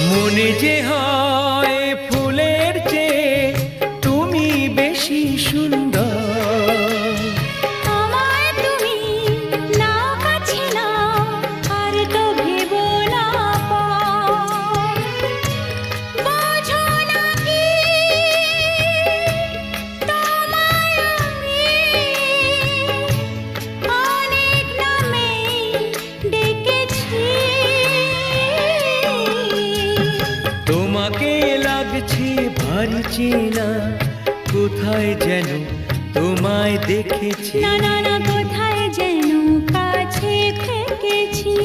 মনে যে হয় ফুলের চেয়ে তুমি বেশি সুন্দর। আমায় তুমি না কাছে না আর তো ভেবো না পর। বোঝো না কি তোমায় আমি অনেক নামে ডেকেছি। তোমাকে লাগছে ভারী চেনা, কোথায় যেন তোমায় দেখেছি। না না না, কোথায় যেন কাছে থেকেছি।